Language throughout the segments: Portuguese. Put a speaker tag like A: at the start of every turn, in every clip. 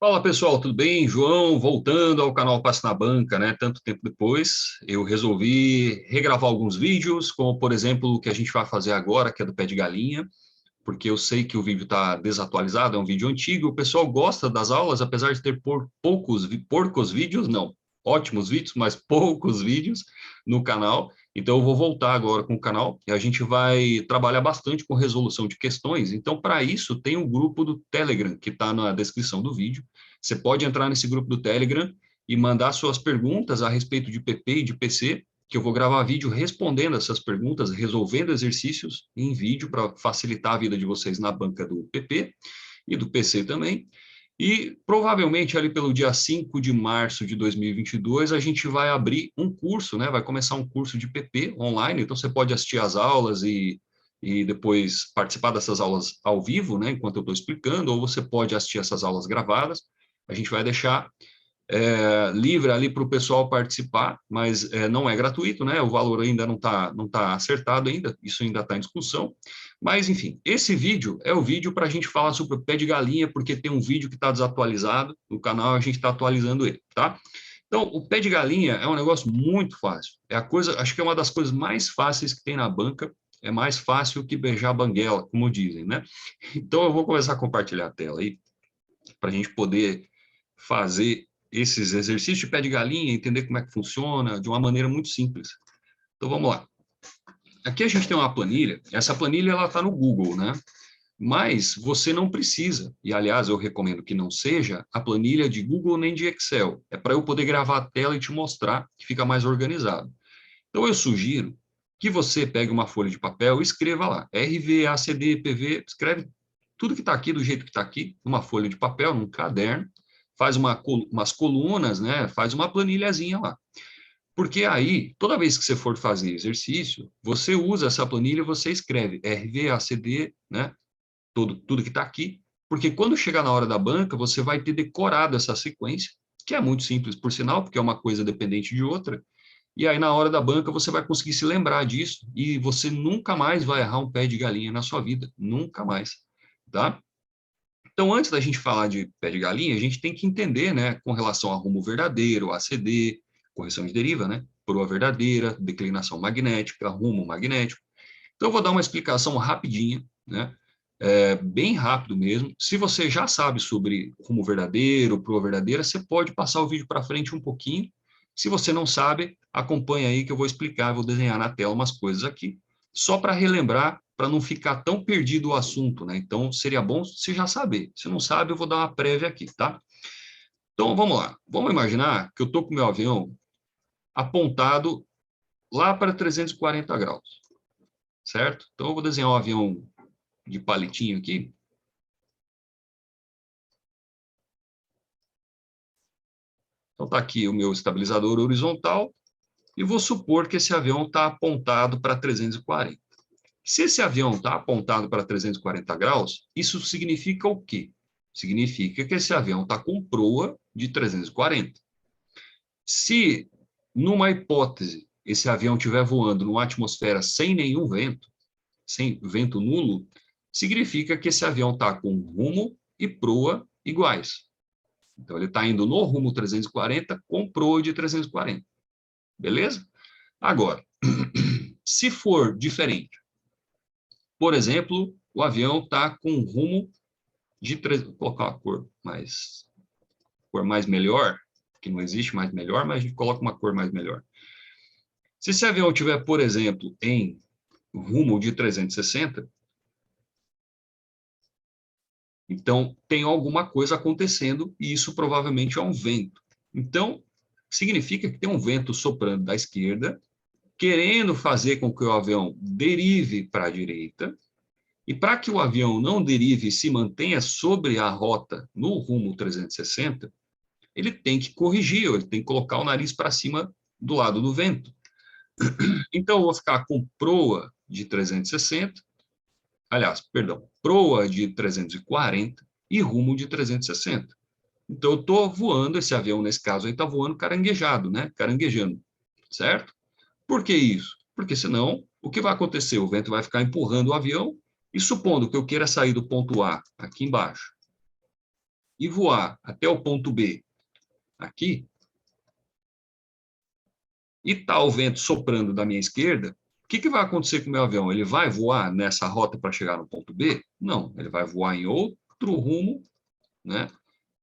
A: Fala pessoal, tudo bem? João, voltando ao canal Passe na Banca, né? Tanto tempo depois, eu resolvi regravar alguns vídeos, como por exemplo o que a gente vai fazer agora, que é do pé de galinha, porque eu sei que o vídeo está desatualizado, é um vídeo antigo, o pessoal gosta das aulas, apesar de ter porcos vídeos, não, ótimos vídeos, mas poucos vídeos no canal. Então eu vou voltar agora com o canal e a gente vai trabalhar bastante com resolução de questões. Então, para isso, tem um grupo do Telegram que está na descrição do vídeo. Você pode entrar nesse grupo do Telegram e mandar suas perguntas a respeito de PP e de PC, que eu vou gravar vídeo respondendo essas perguntas, resolvendo exercícios em vídeo para facilitar a vida de vocês na banca do PP e do PC também. E provavelmente ali pelo dia 5 de março de 2022 a gente vai abrir um curso, né? Vai começar um curso de PP online, então você pode assistir às aulas e depois participar dessas aulas ao vivo, né? Enquanto eu estou explicando, ou você pode assistir essas aulas gravadas. A gente vai deixar livre ali para o pessoal participar, mas não é gratuito, né? O valor ainda não tá acertado ainda, isso ainda está em discussão. Mas, enfim, esse vídeo é o vídeo para a gente falar sobre o pé de galinha, porque tem um vídeo que está desatualizado no canal, a gente está atualizando ele, tá? Então, o pé de galinha é um negócio muito fácil. É a coisa, acho que é uma das coisas mais fáceis que tem na banca. É mais fácil que beijar a banguela, como dizem, né? Então, eu vou começar a compartilhar a tela aí, para a gente poder fazer esses exercícios de pé de galinha, entender como é que funciona de uma maneira muito simples. Então vamos lá. Aqui a gente tem uma planilha. Essa planilha ela está no Google, né? Mas você não precisa, e aliás eu recomendo que não seja a planilha de Google nem de Excel. É para eu poder gravar a tela e te mostrar que fica mais organizado. Então eu sugiro que você pegue uma folha de papel e escreva lá, RV, ACD, PV, escreve tudo que está aqui do jeito que está aqui, numa folha de papel, num caderno, faz umas colunas, né? Faz uma planilhazinha lá. Porque aí, toda vez que você for fazer exercício, você usa essa planilha, você escreve RV, ACD, né? Tudo que está aqui, porque quando chegar na hora da banca, você vai ter decorado essa sequência, que é muito simples, por sinal, porque é uma coisa dependente de outra, e aí na hora da banca você vai conseguir se lembrar disso, e você nunca mais vai errar um pé de galinha na sua vida, nunca mais, tá? Então, antes da gente falar de pé de galinha, a gente tem que entender, né, com relação a rumo verdadeiro, ACD, correção de deriva, né, proa verdadeira, declinação magnética, rumo magnético. Então, eu vou dar uma explicação rapidinha, né, bem rápido mesmo. Se você já sabe sobre rumo verdadeiro, proa verdadeira, você pode passar o vídeo para frente um pouquinho. Se você não sabe, acompanha aí que eu vou explicar, vou desenhar na tela umas coisas aqui, só para relembrar, para não ficar tão perdido o assunto, né? Então, seria bom você já saber. Se não sabe, eu vou dar uma prévia aqui, tá? Então, vamos lá. Vamos imaginar que eu estou com o meu avião apontado lá para 340 graus, certo? Então, eu vou desenhar um avião de palitinho aqui. Então, está aqui o meu estabilizador horizontal e vou supor que esse avião está apontado para 340. Se esse avião está apontado para 340 graus, isso significa o quê? Significa que esse avião está com proa de 340. Se, numa hipótese, esse avião estiver voando numa atmosfera sem nenhum vento, sem vento nulo, significa que esse avião está com rumo e proa iguais. Então, ele está indo no rumo 340 com proa de 340. Beleza? Agora, se for diferente, por exemplo, o avião está com rumo de... Vou colocar uma cor mais melhor, que não existe mais melhor, mas a gente coloca uma cor mais melhor. Se esse avião tiver, por exemplo, em rumo de 360, então tem alguma coisa acontecendo e isso provavelmente é um vento. Então, significa que tem um vento soprando da esquerda, querendo fazer com que o avião derive para a direita, e para que o avião não derive e se mantenha sobre a rota no rumo 360, ele tem que corrigir, ele tem que colocar o nariz para cima do lado do vento. Então, eu vou ficar com proa de 360, aliás, perdão, proa de 340 e rumo de 360. Então, eu estou voando, esse avião, nesse caso aí, está voando caranguejado, né? Caranguejando, certo? Por que isso? Porque senão, o que vai acontecer? O vento vai ficar empurrando o avião e supondo que eu queira sair do ponto A, aqui embaixo, e voar até o ponto B aqui, e está o vento soprando da minha esquerda, o que vai acontecer com o meu avião? Ele vai voar nessa rota para chegar no ponto B? Não, ele vai voar em outro rumo, né?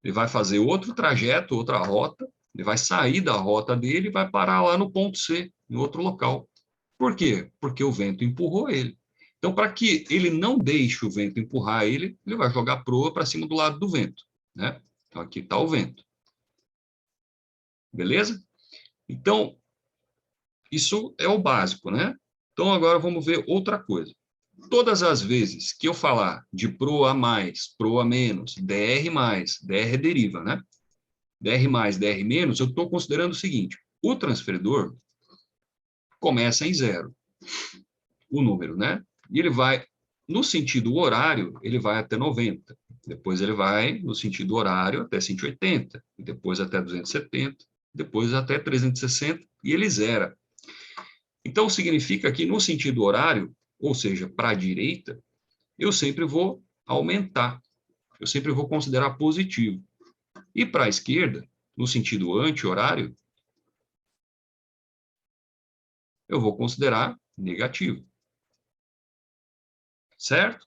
A: Ele vai fazer outro trajeto, outra rota, ele vai sair da rota dele e vai parar lá no ponto C, em outro local. Por quê? Porque o vento empurrou ele. Então, para que ele não deixe o vento empurrar ele, ele vai jogar a proa para cima do lado do vento, né? Então, aqui está o vento. Beleza? Então, isso é o básico, né? Então, agora vamos ver outra coisa. Todas as vezes que eu falar de proa mais, proa menos, DR mais, DR deriva, né? DR mais, DR menos, eu estou considerando o seguinte: o transferidor começa em zero, o número, né? E ele vai, no sentido horário, ele vai até 90. Depois ele vai, no sentido horário, até 180. E depois até 270. Depois até 360. E ele zera. Então, significa que no sentido horário, ou seja, para a direita, eu sempre vou aumentar. Eu sempre vou considerar positivo. E para a esquerda, no sentido anti-horário, eu vou considerar negativo. Certo?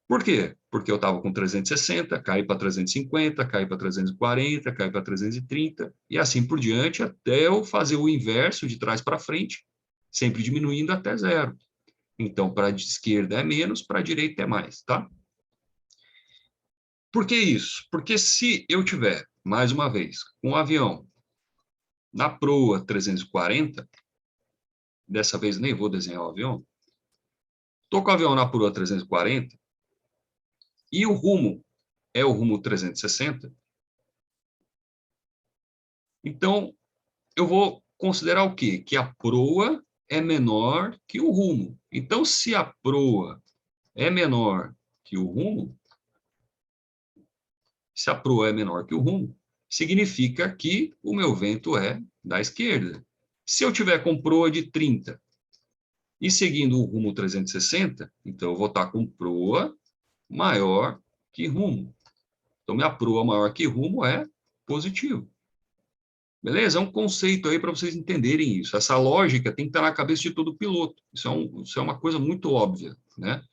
A: Por quê? Porque eu estava com 360, caí para 350, caí para 340, caí para 330, e assim por diante, até eu fazer o inverso de trás para frente, sempre diminuindo até zero. Então, para a esquerda é menos, para a direita é mais, tá? Por que isso? Porque se eu tiver, mais uma vez, um avião na proa 340, dessa vez nem vou desenhar o avião, estou com o avião na proa 340, e o rumo é o rumo 360, então eu vou considerar o quê? Que a proa é menor que o rumo. Então, se a proa é menor que o rumo, se a proa é menor que o rumo, significa que o meu vento é da esquerda. Se eu tiver com proa de 30 e seguindo o rumo 360, então eu vou estar com proa maior que rumo. Então, minha proa maior que rumo é positivo. Beleza? É um conceito aí para vocês entenderem isso. Essa lógica tem que estar na cabeça de todo piloto. Isso é uma coisa muito óbvia, né?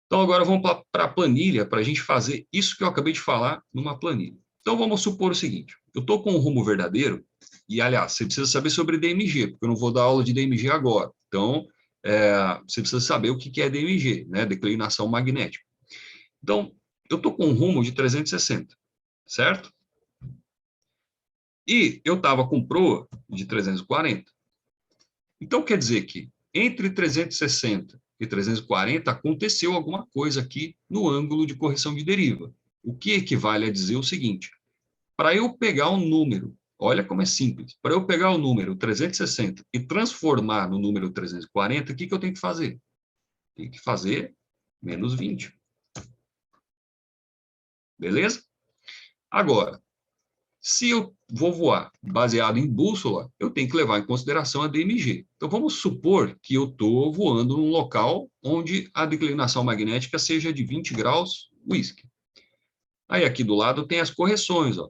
A: Então, agora vamos para a planilha, para a gente fazer isso que eu acabei de falar numa planilha. Então, vamos supor o seguinte: eu estou com um rumo verdadeiro, e, aliás, você precisa saber sobre DMG, porque eu não vou dar aula de DMG agora. Então, você precisa saber o que é DMG, né? Declinação magnética. Então, eu estou com um rumo de 360, certo? E eu estava com proa de 340. Então, quer dizer que entre 360 e 340 aconteceu alguma coisa aqui no ângulo de correção de deriva. O que equivale a dizer o seguinte: para eu pegar um número, olha como é simples, para eu pegar o número 360 e transformar no número 340, o que eu tenho que fazer? Tenho que fazer menos 20. Beleza? Agora, se eu vou voar baseado em bússola, eu tenho que levar em consideração a DMG. Então, vamos supor que eu estou voando num local onde a declinação magnética seja de 20 graus whisky. Aí, aqui do lado, tem as correções. Ó.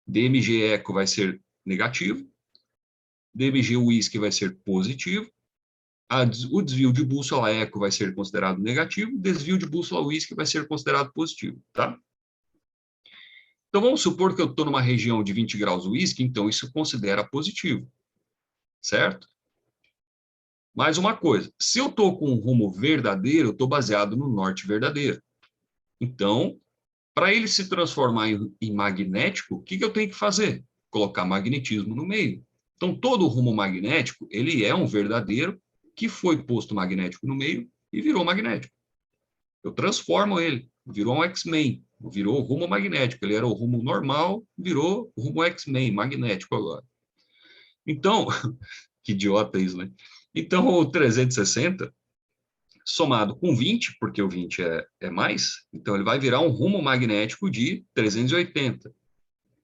A: DMG eco vai ser negativo, DMG whisky vai ser positivo, o desvio de bússola eco vai ser considerado negativo, desvio de bússola whisky vai ser considerado positivo. Tá? Então, vamos supor que eu estou numa região de 20 graus whisky, então isso considera positivo, certo? Mais uma coisa, se eu estou com um rumo verdadeiro, eu estou baseado no norte verdadeiro. Então, para ele se transformar em magnético, o que eu tenho que fazer? Colocar magnetismo no meio. Então, todo rumo magnético, ele é um verdadeiro que foi posto magnético no meio e virou magnético. Eu transformo ele, virou um X-Men, virou rumo magnético. Ele era o rumo normal, virou rumo X-Men, magnético agora. Então, que idiota isso, né? Então, o 360, somado com 20, porque o 20 é mais, então ele vai virar um rumo magnético de 380.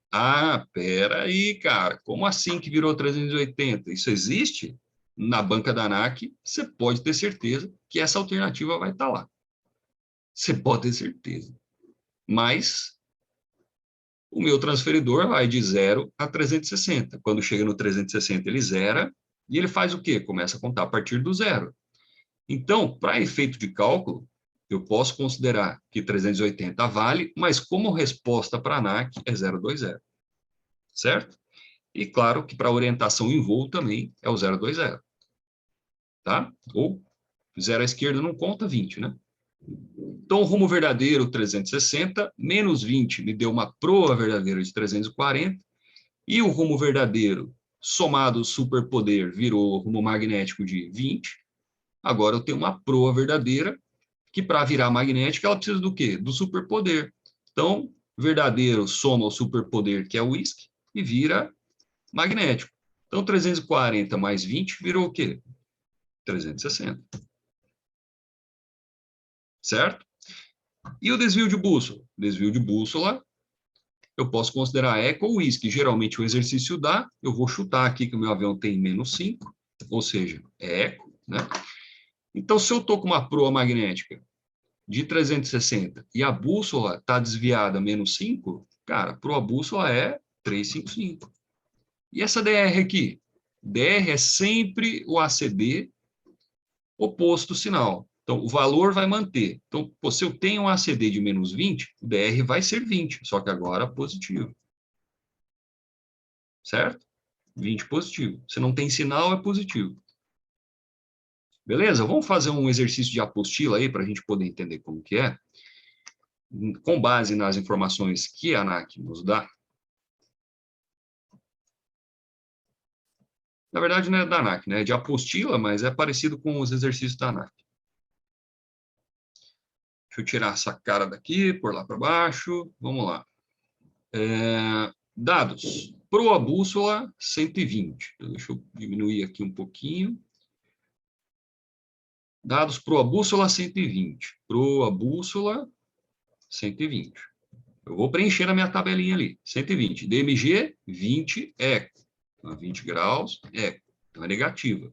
A: Ah, peraí, cara, como assim que virou 380? Isso existe? Na banca da ANAC, você pode ter certeza que essa alternativa vai estar lá. Você pode ter certeza. Mas O meu transferidor vai de 0 a 360. Quando chega no 360, ele zera, e ele faz o quê? Começa a contar a partir do zero. Então, para efeito de cálculo, eu posso considerar que 380 vale, mas como resposta para a ANAC é 020, certo? E claro que para orientação em voo também é o 020, tá? Ou 0 à esquerda não conta 20, né? Então, o rumo verdadeiro, 360, menos 20 me deu uma proa verdadeira de 340, e o rumo verdadeiro, somado o superpoder, virou rumo magnético de 20. Agora eu tenho uma proa verdadeira, que para virar magnética, ela precisa do quê? Do superpoder. Então, verdadeiro soma o superpoder, que é o uísque, e vira magnético. Então, 340 mais 20 virou o quê? 360. Certo? E o desvio de bússola? Desvio de bússola, eu posso considerar eco ou uísque. Geralmente o exercício dá, eu vou chutar aqui que o meu avião tem menos 5, ou seja, é eco, né? Então, se eu estou com uma proa magnética de 360 e a bússola está desviada menos 5, cara, a proa bússola é 355. E essa DR aqui? DR é sempre o ACD oposto sinal. Então, o valor vai manter. Então, se eu tenho um ACD de menos 20, o DR vai ser 20, só que agora positivo. Certo? 20 positivo. Se não tem sinal, é positivo. Beleza? Vamos fazer um exercício de apostila aí para a gente poder entender como que é, com base nas informações que a ANAC nos dá. Na verdade, não é da ANAC, né? É de apostila, mas é parecido com os exercícios da ANAC. Deixa eu tirar essa cara daqui, por lá para baixo. Vamos lá. Dados. Proa bússola 120. Deixa eu diminuir aqui um pouquinho. Dados proa bússola 120. Proa bússola 120. Eu vou preencher na minha tabelinha ali. 120. DMG, 20, eco. Então, 20 graus, eco. Então, é negativa.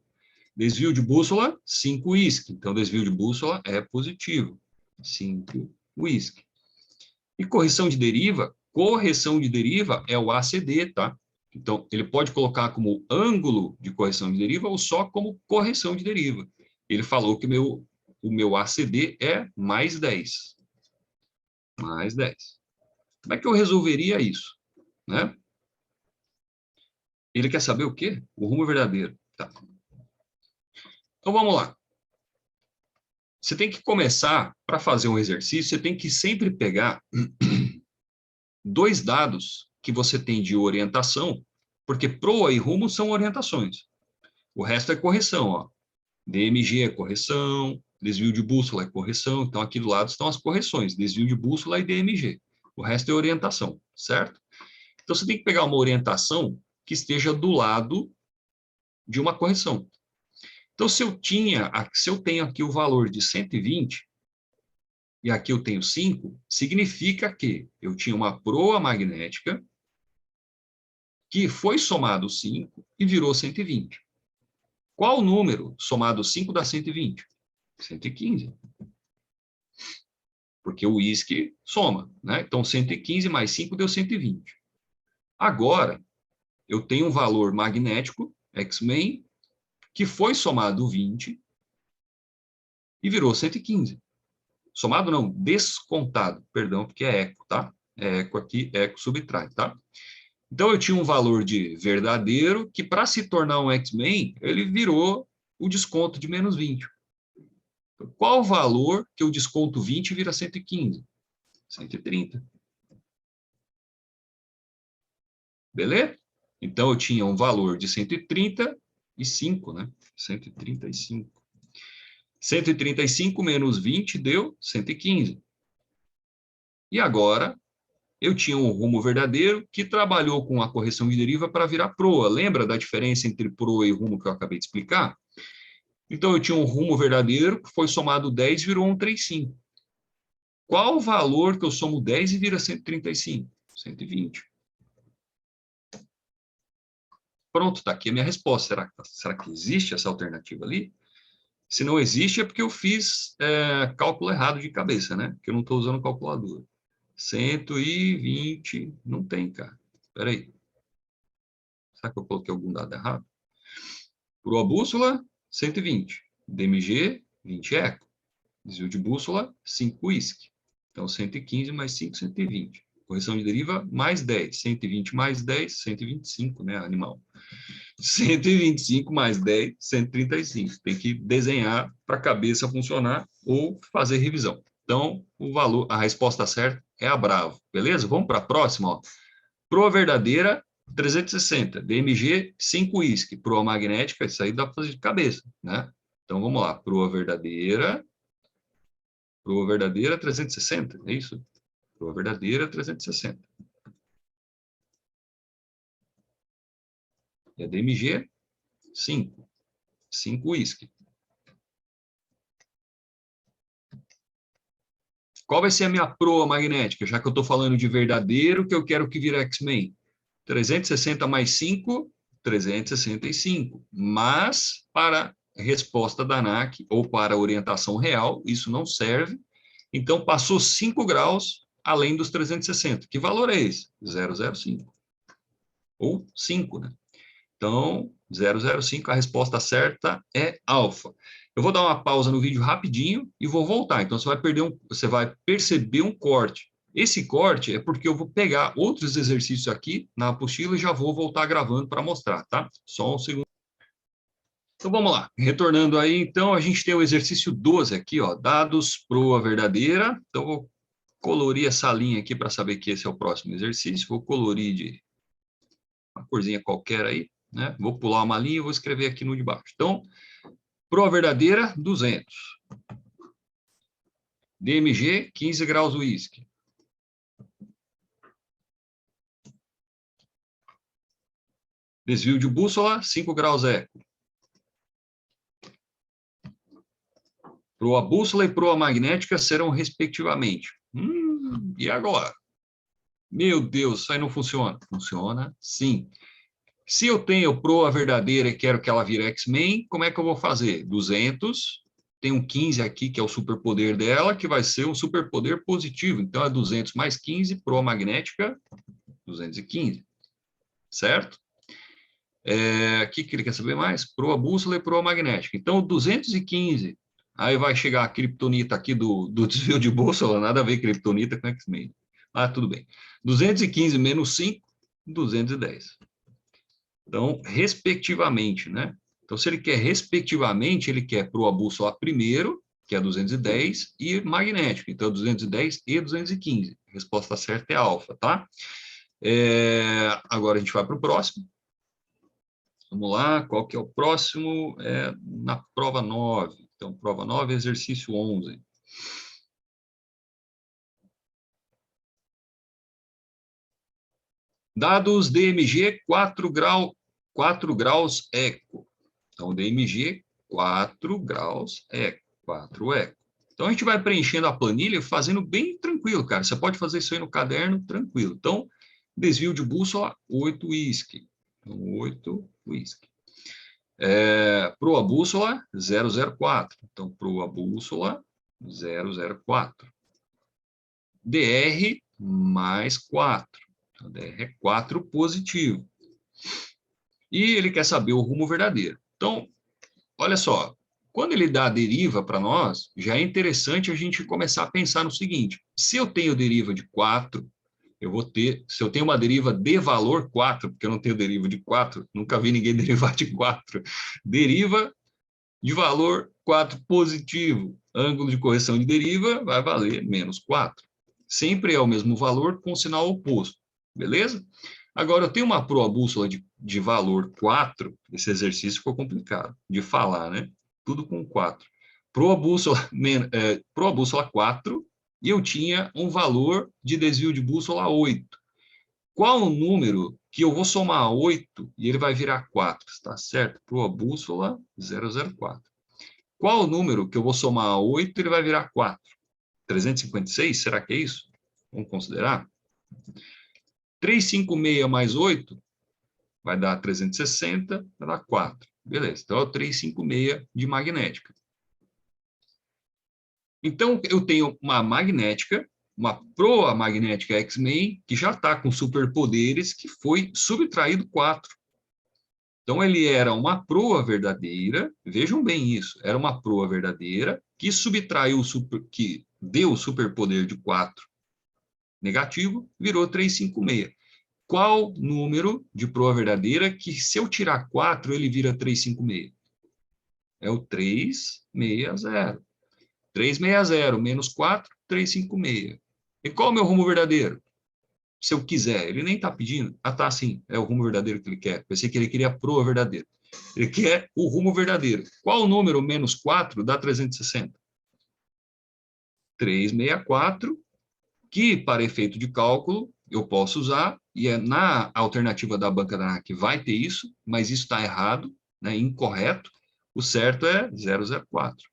A: Desvio de bússola, 5 uísque. Então, desvio de bússola é positivo. 5 uísque. E correção de deriva é o ACD, tá? Então, ele pode colocar como ângulo de correção de deriva ou só como correção de deriva. Ele falou que o meu ACD é mais 10. Mais 10. Como é que eu resolveria isso? Né? Ele quer saber o quê? O rumo verdadeiro. Tá. Então, vamos lá. Você tem que começar, para fazer um exercício, você tem que sempre pegar dois dados que você tem de orientação, porque proa e rumo são orientações. O resto é correção, ó. DMG é correção, desvio de bússola é correção, então aqui do lado estão as correções, desvio de bússola e DMG. O resto é orientação, certo? Então você tem que pegar uma orientação que esteja do lado de uma correção. Então se eu tenho aqui o valor de 120 e aqui eu tenho 5, significa que eu tinha uma proa magnética que foi somado 5 e virou 120. Qual número somado 5 dá 120? 115. Porque o uísque soma, né? Então, 115 mais 5 deu 120. Agora, eu tenho um valor magnético, X-main, que foi somado 20 e virou 115. Somado não, descontado, perdão, porque é eco, tá? É eco aqui, eco subtrai, tá? Então, eu tinha um valor de verdadeiro que, para se tornar um X-main, ele virou o desconto de menos 20. Então, qual o valor que eu desconto 20 e vira 115? 130. Beleza? Então, eu tinha um valor de 135, né? 135. 135 menos 20 deu 115. E agora, eu tinha um rumo verdadeiro que trabalhou com a correção de deriva para virar proa. Lembra da diferença entre proa e rumo que eu acabei de explicar? Então, eu tinha um rumo verdadeiro que foi somado 10 e virou 135. Qual o valor que eu somo 10 e vira 135? 120. Pronto, está aqui a minha resposta. Será que existe essa alternativa ali? Se não existe, é porque eu fiz cálculo errado de cabeça, né? Porque eu não estou usando calculadora. 120, não tem, cara. Espera aí. Será que eu coloquei algum dado errado? Proa bússola, 120. DMG, 20 eco. Desvio de bússola, 5 whisky. Então, 115 mais 5, 120. Correção de deriva, mais 10. 120 mais 10, 125, né, animal? 125 mais 10, 135. Tem que desenhar para a cabeça funcionar ou fazer revisão. Então, o valor, a resposta certa é a Bravo. Beleza? Vamos para a próxima, ó. Proa verdadeira, 360. DMG, 5 whisky. Proa magnética, isso aí dá para fazer de cabeça, né? Então, vamos lá. Proa verdadeira, 360, é isso? Proa verdadeira, 360. E a DMG, 5. 5 whisky. Qual vai ser a minha proa magnética? Já que eu estou falando de verdadeiro, que eu quero que vire X-Men. 360 mais 5, 365. Mas, para resposta da ANAC, ou para orientação real, isso não serve. Então, passou 5 graus além dos 360. Que valor é esse? 005. Ou 5, né? Então, 005, a resposta certa é alfa. Eu vou dar uma pausa no vídeo rapidinho e vou voltar. Então, você vai perceber um corte. Esse corte é porque eu vou pegar outros exercícios aqui na apostila e já vou voltar gravando para mostrar, tá? Só um segundo. Então, vamos lá. Retornando aí, então, a gente tem o exercício 12 aqui, ó, dados proa verdadeira. Então, vou colorir essa linha aqui para saber que esse é o próximo exercício. Vou colorir de uma corzinha qualquer aí, né? Vou pular uma linha e vou escrever aqui no de baixo. Então, proa verdadeira, 200. DMG, 15 graus whisky. Desvio de bússola, 5 graus eco. Proa bússola e proa magnética serão respectivamente. E agora? Meu Deus, isso aí não funciona. Funciona, sim. Se eu tenho proa verdadeira e quero que ela vire X-Men, como é que eu vou fazer? 200, tem um 15 aqui, que é o superpoder dela, que vai ser um superpoder positivo. Então, é 200 mais 15, proa magnética, 215. Certo? O que ele quer saber mais? Proa bússola e proa magnética. Então, 215. Aí vai chegar a criptonita aqui do desvio de bússola, nada a ver criptonita com X-Men. Ah, tudo bem. 215 menos 5, 210. Então, respectivamente, né? Então, se ele quer respectivamente, ele quer proa bússola primeiro, que é 210, e magnético. Então, 210 e 215. A resposta certa é alfa, tá? Agora a gente vai para o próximo. Vamos lá, qual que é o próximo? Na prova 9. Então, prova 9, exercício 11. Dados DMG 4 graus eco. Então, DMG 4 graus eco, 4 eco. Então, a gente vai preenchendo a planilha fazendo bem tranquilo, cara. Você pode fazer isso aí no caderno, tranquilo. Então, desvio de bússola, 8 whisky. Então, 8 whisky. Proa bússola, 004. Então, proa bússola, 004. DR, mais 4. Então, DR é 4 positivo. E ele quer saber o rumo verdadeiro. Então, olha só. Quando ele dá a deriva para nós, já é interessante a gente começar a pensar no seguinte. Se eu tenho deriva de 4, eu vou ter, se eu tenho uma deriva de valor 4, porque eu não tenho deriva de 4, nunca vi ninguém derivar de 4. Deriva de valor 4 positivo. Ângulo de correção de deriva vai valer menos 4. Sempre é o mesmo valor com sinal oposto. Beleza? Agora, eu tenho uma proa bússola de valor 4. Esse exercício ficou complicado de falar, né? Tudo com 4. Proa bússola 4 e eu tinha um valor de desvio de bússola 8. Qual o número que eu vou somar 8 e ele vai virar 4? Está certo? Proa bússola 004. Qual o número que eu vou somar 8 e ele vai virar 4? 356? Será que é isso? Vamos considerar? 356 mais 8 vai dar 360, vai dar 4. Beleza, então é o 356 de magnética. Então, eu tenho uma magnética uma proa magnética X-Men que já está com superpoderes que foi subtraído 4. Então, ele era uma proa verdadeira, vejam bem isso, era uma proa verdadeira que subtraiu, que deu o superpoder de 4 negativo, virou 356. Qual número de proa verdadeira que, se eu tirar 4, ele vira 356? É o 360. 360 menos 4, 356. E qual é o meu rumo verdadeiro? Se eu quiser, ele nem está pedindo. Ah, tá, sim, é o rumo verdadeiro que ele quer. Pensei que ele queria a proa verdadeira. Ele quer o rumo verdadeiro. Qual o número menos 4 dá 360? 364, que para efeito de cálculo eu posso usar, e é na alternativa da banca da ANAC vai ter isso, mas isso está errado, né, incorreto. O certo é 004.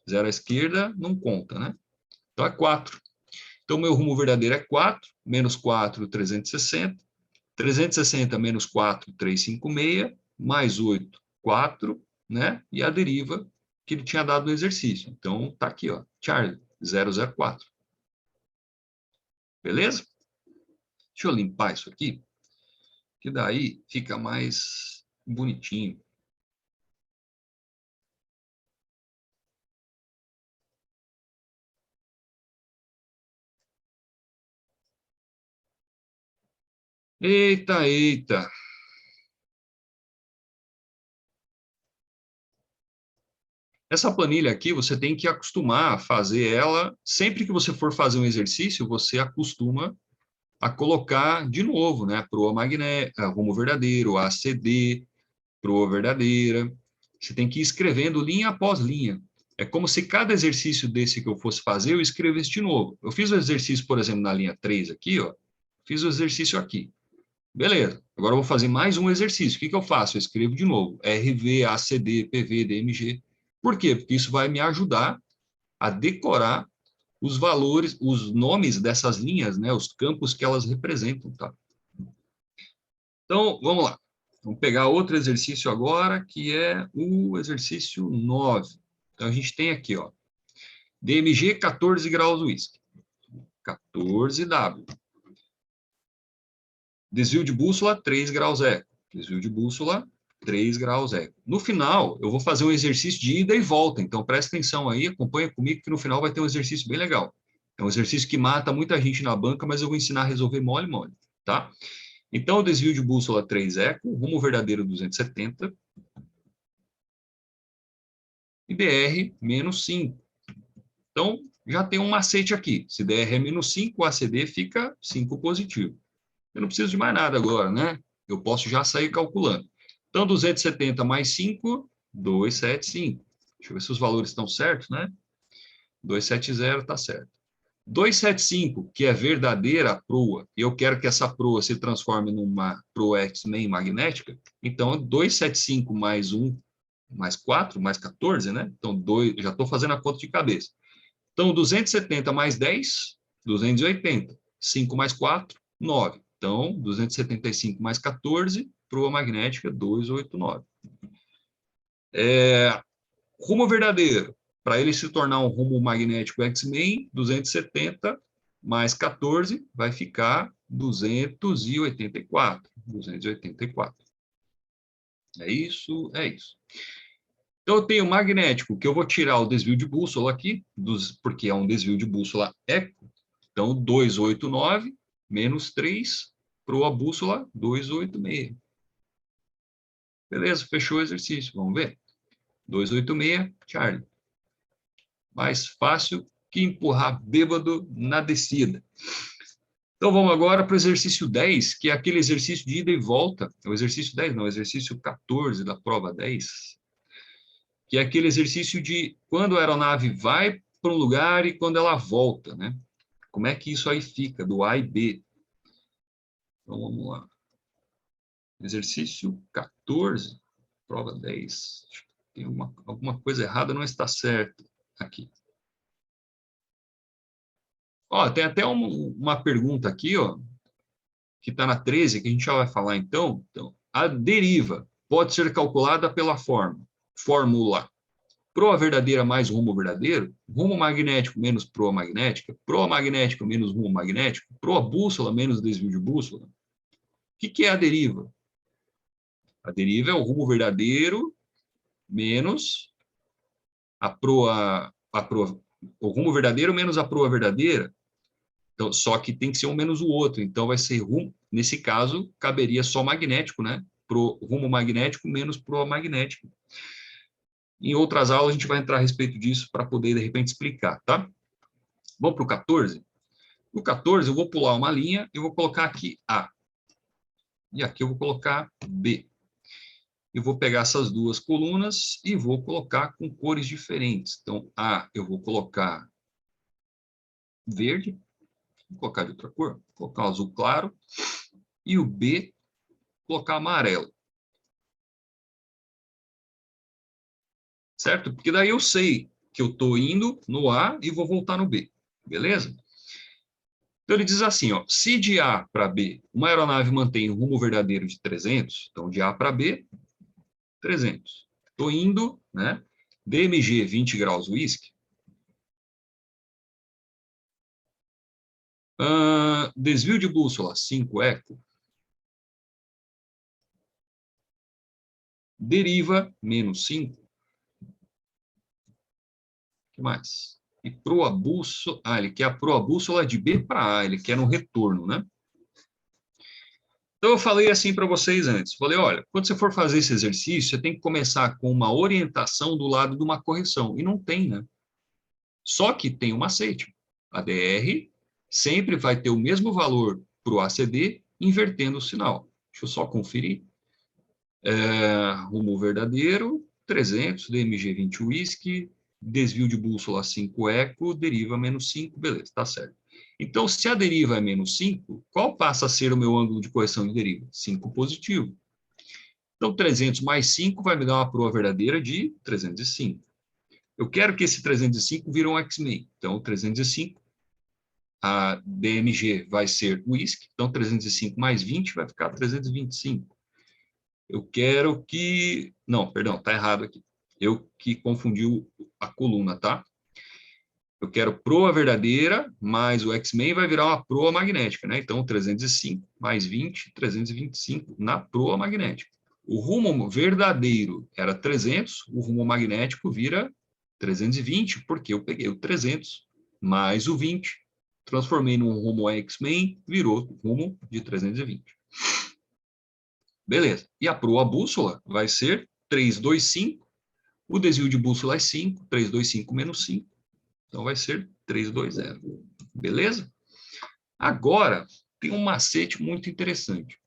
A: 0 à esquerda não conta, né? Então é 4. Então, meu rumo verdadeiro é 4, menos 4, 360. 360 menos 4, 356, mais 8, 4, né? E a deriva que ele tinha dado no exercício. Então, tá aqui, ó, Charlie, 004. Beleza? Deixa eu limpar isso aqui, que daí fica mais bonitinho. Eita, eita. Essa planilha aqui, você tem que acostumar a fazer ela. Sempre que você for fazer um exercício, você acostuma a colocar de novo, né? Proa magnética, rumo verdadeiro, ACD, proa verdadeira. Você tem que ir escrevendo linha após linha. É como se cada exercício desse que eu fosse fazer, eu escrevesse de novo. Eu fiz o exercício, por exemplo, na linha 3 aqui, ó. Fiz o exercício aqui. Beleza. Agora eu vou fazer mais um exercício. O que eu faço? Eu escrevo de novo. RV, ACD, PV, DMG. Por quê? Porque isso vai me ajudar a decorar os valores, os nomes dessas linhas, né? Os campos que elas representam, tá? Então, vamos lá. Vamos pegar outro exercício agora, que é o exercício 9. Então, a gente tem aqui, ó, DMG 14 graus whisky. 14W. Desvio de bússola, 3 graus eco. Desvio de bússola, 3 graus eco. No final, eu vou fazer um exercício de ida e volta. Então, presta atenção aí, acompanha comigo, que no final vai ter um exercício bem legal. É um exercício que mata muita gente na banca, mas eu vou ensinar a resolver mole, mole, tá? Então, o desvio de bússola 3 eco, rumo verdadeiro 270, e DR menos 5. Então, já tem um macete aqui. Se DR é menos 5, o ACD fica 5 positivo. Eu não preciso de mais nada agora, né? Eu posso já sair calculando. Então, 270 mais 5, 275. Deixa eu ver se os valores estão certos, né? 270 está certo. 275, que é verdadeira proa, e eu quero que essa proa se transforme numa proa X-Men magnética, então 275 mais 1, mais 4, mais 14, né? Então, 2, já estou fazendo a conta de cabeça. Então, 270 mais 10, 280. 5 mais 4, 9. Então, 275 mais 14, proa magnética 289. Rumo verdadeiro. Para ele se tornar um rumo magnético X-Men, 270 mais 14 vai ficar 284. 284. É isso, é isso. Então, eu tenho magnético, que eu vou tirar o desvio de bússola aqui, porque é um desvio de bússola eco. Então, 289 menos 3, proa bússola 286. Beleza, fechou o exercício, vamos ver? 286, Charlie. Mais fácil que empurrar bêbado na descida. Então, vamos agora para o exercício 10, que é aquele exercício de ida e volta. O exercício 10, não, o exercício 14 da prova 10, que é aquele exercício de quando a aeronave vai para um lugar e quando ela volta, né? Como é que isso aí fica, do A e B? Então, vamos lá. Exercício 14, prova 10. Tem alguma coisa errada, não está certo aqui. Ó, tem até uma pergunta aqui, ó, que está na 13, que a gente já vai falar então. Então, a deriva pode ser calculada pela fórmula. Proa verdadeira mais rumo verdadeiro, rumo magnético menos proa magnética menos rumo magnético, proa bússola menos desvio de bússola. O que é a deriva? A deriva é o rumo verdadeiro menos o rumo verdadeiro menos a proa verdadeira. Então, só que tem que ser um menos o outro. Então, vai ser rumo, nesse caso, caberia só magnético, né? Rumo magnético menos proa magnética. Em outras aulas, a gente vai entrar a respeito disso para poder, de repente, explicar, tá? Vamos para o 14? No 14, eu vou pular uma linha e vou colocar aqui A. E aqui eu vou colocar B. Eu vou pegar essas duas colunas e vou colocar com cores diferentes. Então, A eu vou colocar verde, vou colocar de outra cor, vou colocar azul claro, e o B vou colocar amarelo. Certo? Porque daí eu sei que eu estou indo no A e vou voltar no B. Beleza? Então, ele diz assim, ó, se de A para B uma aeronave mantém o rumo verdadeiro de 300, então de A para B, 300. Estou indo, né? DMG 20 graus whisky. Desvio de bússola 5 eco. Deriva menos 5. O que mais? E proa bússola. Ele quer a proa bússola de B para A, ele quer no retorno, né? Então, eu falei assim para vocês antes. Falei, olha, quando você for fazer esse exercício, você tem que começar com uma orientação do lado de uma correção. E não tem, né? Só que tem um macete. A DR sempre vai ter o mesmo valor para o ACD, invertendo o sinal. Deixa eu só conferir. Rumo verdadeiro, 300, DMG 20 whisky, desvio de bússola 5 eco, deriva menos 5, beleza, está certo. Então, se a deriva é menos 5, qual passa a ser o meu ângulo de correção de deriva? 5 positivo. Então, 300 mais 5 vai me dar uma proa verdadeira de 305. Eu quero que esse 305 vire um X-Men. Então, 305, a DMG vai ser whisky, então 305 mais 20 vai ficar 325. Eu quero que... Não, perdão, está errado aqui. Eu que confundi a coluna, tá? Eu quero proa verdadeira, mais o X-Men vai virar uma proa magnética, né? Então, 305 mais 20, 325 na proa magnética. O rumo verdadeiro era 300, o rumo magnético vira 320, porque eu peguei o 300 mais o 20, transformei num rumo X-Men, virou rumo de 320. Beleza. E a proa bússola vai ser 325. O desvio de bússola é 5. 325 menos 5. Então, vai ser 320. Beleza? Agora, tem um macete muito interessante.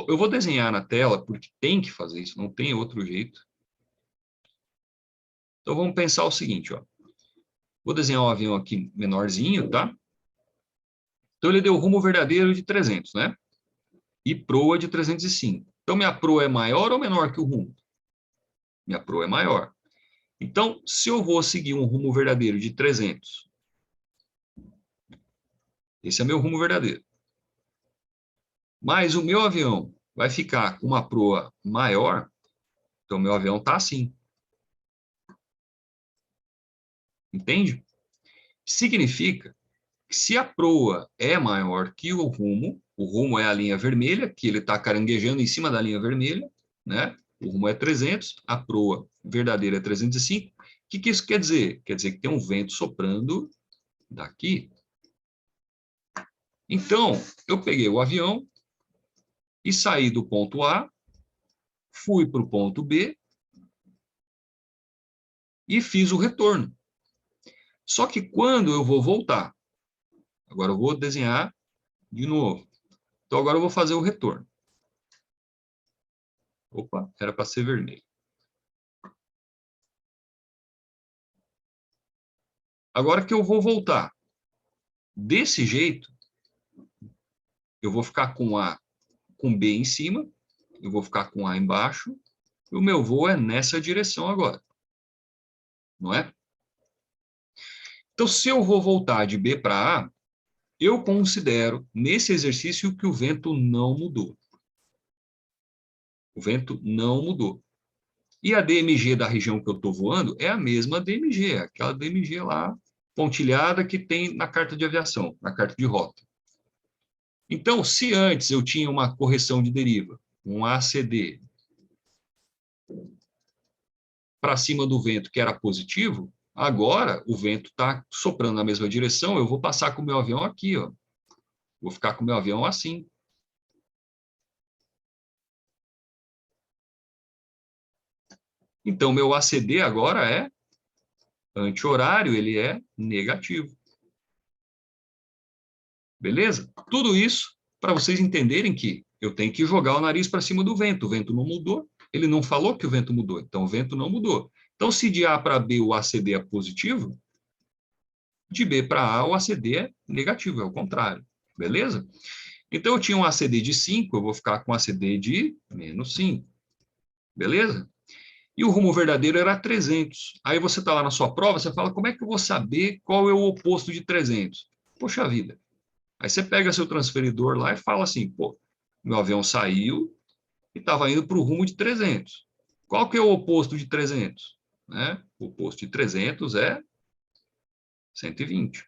A: Eu vou desenhar na tela, porque tem que fazer isso, não tem outro jeito. Então, vamos pensar o seguinte, ó. Vou desenhar um avião aqui menorzinho, tá? Então, ele deu rumo verdadeiro de 300, né? E proa de 305. Então, minha proa é maior ou menor que o rumo? Minha proa é maior. Então, se eu vou seguir um rumo verdadeiro de 300, esse é meu rumo verdadeiro. Mas o meu avião vai ficar com uma proa maior, então meu avião está assim. Entende? Significa que se a proa é maior que o rumo é a linha vermelha, que ele está caranguejando em cima da linha vermelha, né? O rumo é 300, a proa verdadeira é 305. O que isso quer dizer? Quer dizer que tem um vento soprando daqui. Então, eu peguei o avião e saí do ponto A, fui para o ponto B e fiz o retorno. Só que quando eu vou voltar, agora eu vou desenhar de novo. Então, agora eu vou fazer o retorno. Opa, era para ser vermelho. Agora que eu vou voltar desse jeito, eu vou ficar com A com B em cima, eu vou ficar com A embaixo, e o meu voo é nessa direção agora. Não é? Então, se eu vou voltar de B para A, eu considero, nesse exercício, que o vento não mudou. O vento não mudou. E a DMG da região que eu estou voando é a mesma DMG, aquela DMG lá, pontilhada que tem na carta de aviação, na carta de rota. Então, se antes eu tinha uma correção de deriva, um ACD, para cima do vento, que era positivo, agora o vento está soprando na mesma direção, eu vou passar com o meu avião aqui, ó. Vou ficar com o meu avião assim. Então, meu ACD agora é anti-horário, ele é negativo. Beleza? Tudo isso para vocês entenderem que eu tenho que jogar o nariz para cima do vento. O vento não mudou, ele não falou que o vento mudou, então o vento não mudou. Então, se de A para B o ACD é positivo, de B para A o ACD é negativo, é o contrário. Beleza? Então, eu tinha um ACD de 5, eu vou ficar com ACD de menos 5. Beleza? E o rumo verdadeiro era 300. Aí você está lá na sua prova, você fala, como é que eu vou saber qual é o oposto de 300? Poxa vida. Aí você pega seu transferidor lá e fala assim, pô, meu avião saiu e estava indo para o rumo de 300. Qual que é o oposto de 300? Né? O oposto de 300 é 120.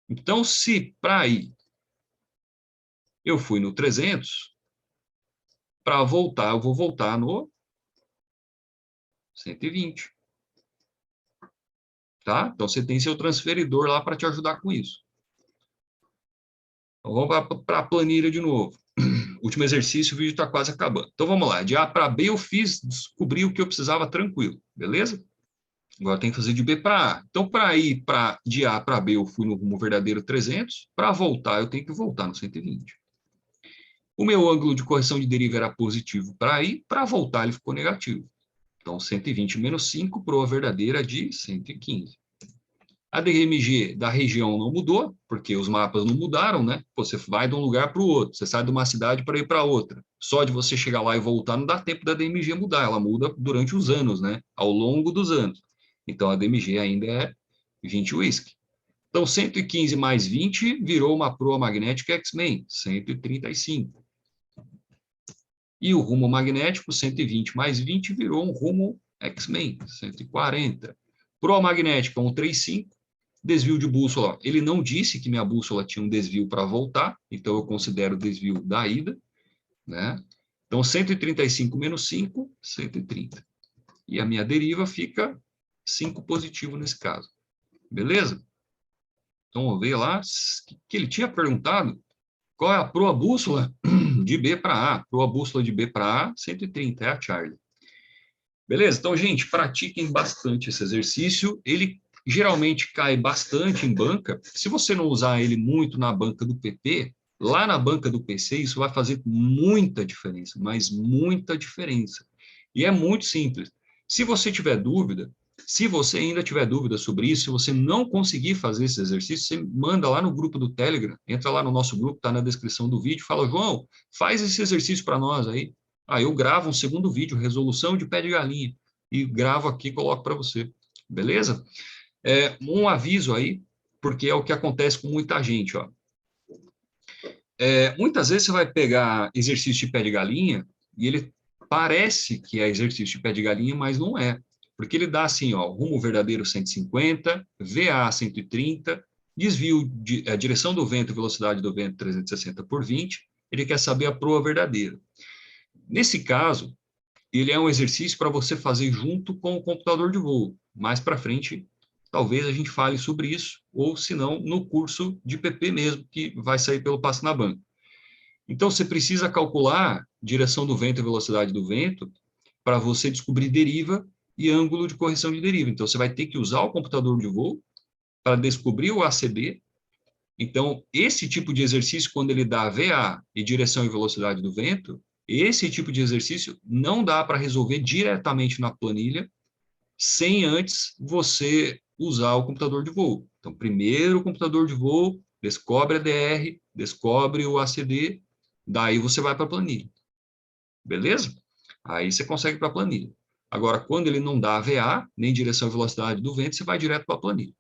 A: Então, se para ir eu fui no 300, para voltar, eu vou voltar no 120. Tá? Então, você tem seu transferidor lá para te ajudar com isso. Então, vamos para a planilha de novo. Último exercício, o vídeo está quase acabando. Então, vamos lá. De A para B eu fiz, descobri o que eu precisava tranquilo, beleza? Agora tem que fazer de B para A. Então, para ir de A para B, eu fui no rumo verdadeiro 300. Para voltar, eu tenho que voltar no 120. O meu ângulo de correção de deriva era positivo para ir, para voltar ele ficou negativo. Então, 120 menos 5, proa verdadeira de 115. A DMG da região não mudou, porque os mapas não mudaram, né? Você vai de um lugar para o outro, você sai de uma cidade para ir para outra. Só de você chegar lá e voltar não dá tempo da DMG mudar, ela muda durante os anos, né? Ao longo dos anos. Então a DMG ainda é 20 whisky. Então 115 mais 20 virou uma proa magnética X-Men, 135. E o rumo magnético, 120 mais 20, virou um rumo X-Men, 140. Proa magnética, 135. Desvio de bússola, ele não disse que minha bússola tinha um desvio para voltar, então eu considero o desvio da ida, né? Então, 135 menos 5, 130. E a minha deriva fica 5 positivo nesse caso. Beleza? Então, vamos ver lá que ele tinha perguntado qual é a proa bússola de B para A. Proa bússola de B para A, 130, é a Charlie. Beleza? Então, gente, pratiquem bastante esse exercício. Ele geralmente cai bastante em banca. Se você não usar ele muito na banca do PP, lá na banca do PC, isso vai fazer muita diferença, mas muita diferença. E é muito simples. Se você tiver dúvida, se você ainda tiver dúvida sobre isso, se você não conseguir fazer esse exercício, você manda lá no grupo do Telegram, entra lá no nosso grupo, está na descrição do vídeo, fala, João, faz esse exercício para nós aí. Aí eu gravo um segundo vídeo, resolução de pé de galinha, e gravo aqui e coloco para você. Beleza? Um aviso aí, porque é o que acontece com muita gente. Ó. Muitas vezes você vai pegar exercício de pé de galinha e ele parece que é exercício de pé de galinha, mas não é. Porque ele dá assim, ó, rumo verdadeiro 150, VA 130, desvio de direção do vento, velocidade do vento 360 por 20, ele quer saber a proa verdadeira. Nesse caso, ele é um exercício para você fazer junto com o computador de voo. Mais para frente, talvez a gente fale sobre isso, ou se não, no curso de PP mesmo, que vai sair pelo Passe na Banca. Então, você precisa calcular direção do vento e velocidade do vento para você descobrir deriva e ângulo de correção de deriva. Então, você vai ter que usar o computador de voo para descobrir o ACD. Então, esse tipo de exercício, quando ele dá VA e direção e velocidade do vento, esse tipo de exercício não dá para resolver diretamente na planilha sem antes você usar o computador de voo. Então, primeiro o computador de voo, descobre a DR, descobre o ACD, daí você vai para a planilha. Beleza? Aí você consegue para a planilha. Agora, quando ele não dá VA, nem direção e velocidade do vento, você vai direto para a planilha.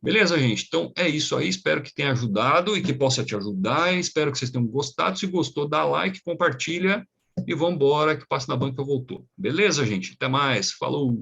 A: Beleza, gente? Então, é isso aí. Espero que tenha ajudado e que possa te ajudar. Espero que vocês tenham gostado. Se gostou, dá like, compartilha e vamos embora que o Passe na Banca voltou. Beleza, gente? Até mais. Falou!